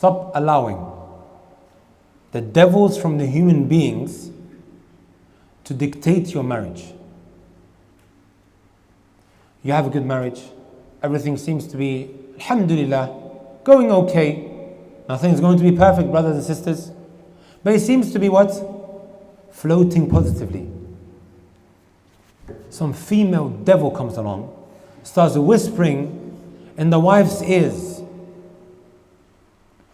Stop allowing the devils from the human beings to dictate your marriage. You have a good marriage, everything seems to be, alhamdulillah, going okay. Nothing is going to be perfect, brothers and sisters, but it seems to be what? Floating positively. Some female devil comes along, starts whispering in the wife's ears,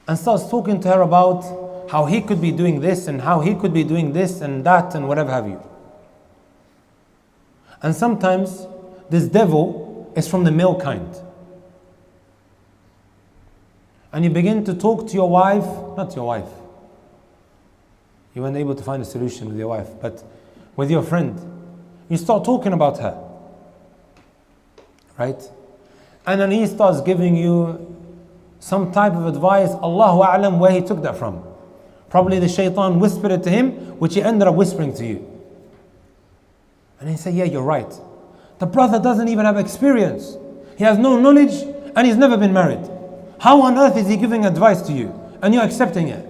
and starts talking to her about how he could be doing this and how he could be doing this and that and whatever have you. And sometimes this devil is from the male kind. And you begin to talk to your wife, not your wife. You weren't able to find a solution with your wife, but with your friend. You start talking about her. Right? And then he starts giving you some type of advice, Allahu A'lam, where he took that from. Probably the Shaytan whispered it to him, which he ended up whispering to you. And he said, yeah, you're right. The brother doesn't even have experience. He has no knowledge and he's never been married. How on earth is he giving advice to you and you're accepting it?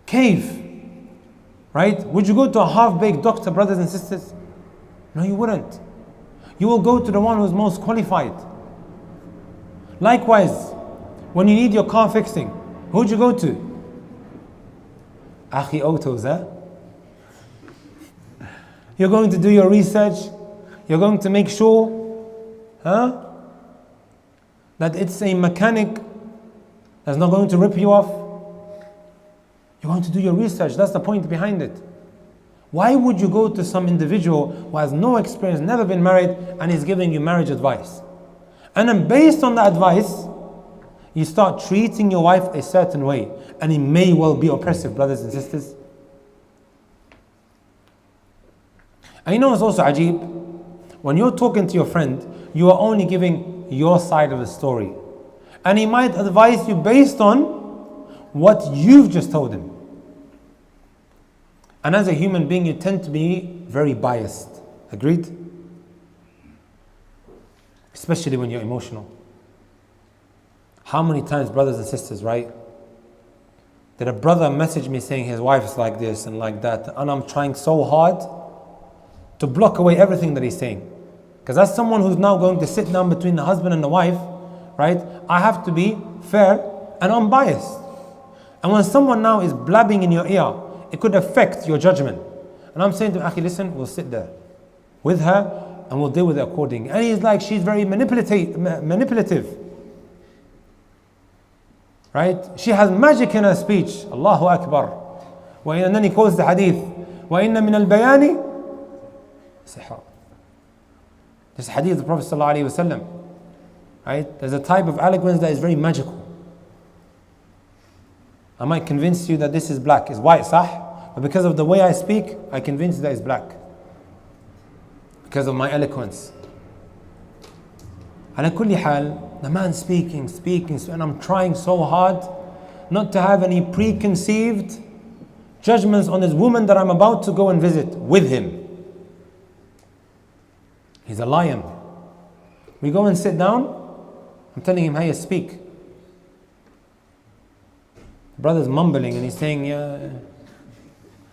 Cave. Right? Would you go to a half-baked doctor, brothers and sisters? No, you wouldn't. You will go to the one who's most qualified. Likewise, when you need your car fixing, who'd you go to? Akhi Autos, huh? You're going to do your research. You're going to make sure, that it's a mechanic that's not going to rip you off. You're going to do your research. That's the point behind it. Why would you go to some individual who has no experience, never been married, and is giving you marriage advice? And then based on that advice, you start treating your wife a certain way, and it may well be oppressive, brothers and sisters. And you know what's also ajib? When you're talking to your friend, you are only giving your side of the story. And he might advise you based on what you've just told him. And as a human being, you tend to be very biased. Agreed? Especially when you're emotional. How many times, brothers and sisters, right? Did a brother message me saying his wife is like this and like that, and I'm trying so hard to block away everything that he's saying. Because as someone who's now going to sit down between the husband and the wife, right? I have to be fair and unbiased. And when someone now is blabbing in your ear, it could affect your judgment. And I'm saying to him, Akhi, listen, we'll sit there with her and we'll deal with it accordingly. And he's like, she's very manipulative. Right? She has magic in her speech. Allahu Akbar. And then he quotes the hadith. وَإِنَّ مِنَ الْبَيَانِ سِحْرًا. This hadith of the Prophet ﷺ. Right? There's a type of eloquence that is very magical. I might convince you that this is black, is white, sah? But because of the way I speak, I convince you that it's black. Because of my eloquence. على كل حال, the man speaking, and I'm trying so hard not to have any preconceived judgments on this woman that I'm about to go and visit with him. He's a lion. We go and sit down. I'm telling him, hey, speak. The brother's mumbling and he's saying, yeah.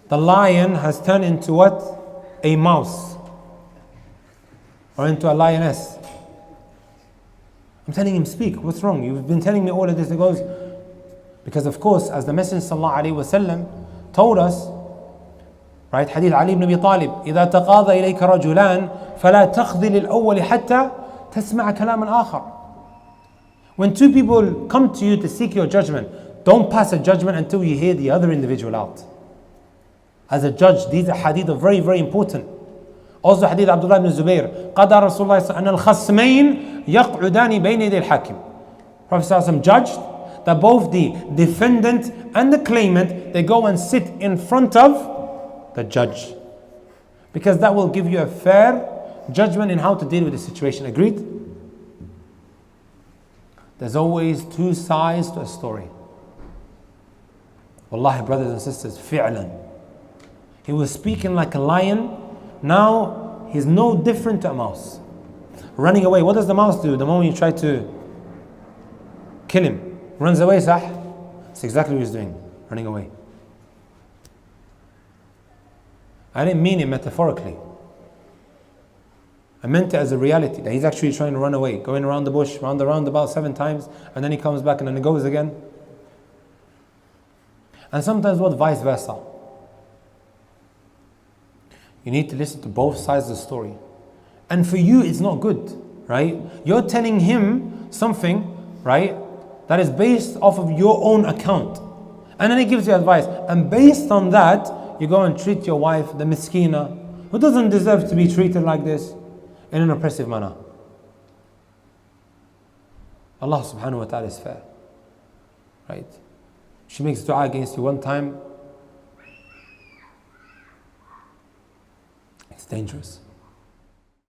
The lion has turned into what? A mouse. Or into a lioness. I'm telling him, speak. What's wrong? You've been telling me all of this. He goes, because of course, as the Messenger ﷺ told us, right? Hadith Ali ibn Abi Talib, إذا تقاضى إليك رجلان فلا تخذل الأول حتى تسمع كلام الآخر. When two people come to you to seek your judgment, don't pass a judgment until you hear the other individual out. As a judge, these hadith are very, very important. Also hadith Abdullah ibn Zubayr, قضى رسول الله أن الخصمين يقعدان بين يدي الحاكم. Prophet ﷺ judged that both the defendant and the claimant, they go and sit in front of the judge. Because that will give you a fair judgment in how to deal with the situation. Agreed? There's always two sides to a story. Wallahi, brothers and sisters, fi'lan. He was speaking like a lion. Now he's no different to a mouse. Running away. What does the mouse do the moment you try to kill him? runs away, sah? That's exactly what he's doing, running away. I didn't mean it metaphorically. I meant it as a reality, that he's actually trying to run away, going around the bush, round the roundabout 7 times, and then he comes back and then he goes again. And sometimes what, vice versa. You need to listen to both sides of the story. And for you, it's not good, right? You're telling him something, right, that is based off of your own account. And then he gives you advice. And based on that, you go and treat your wife, the miskina, who doesn't deserve to be treated like this, in an oppressive manner. Allah subhanahu wa ta'ala is fair, right? She makes dua against you one time, it's dangerous.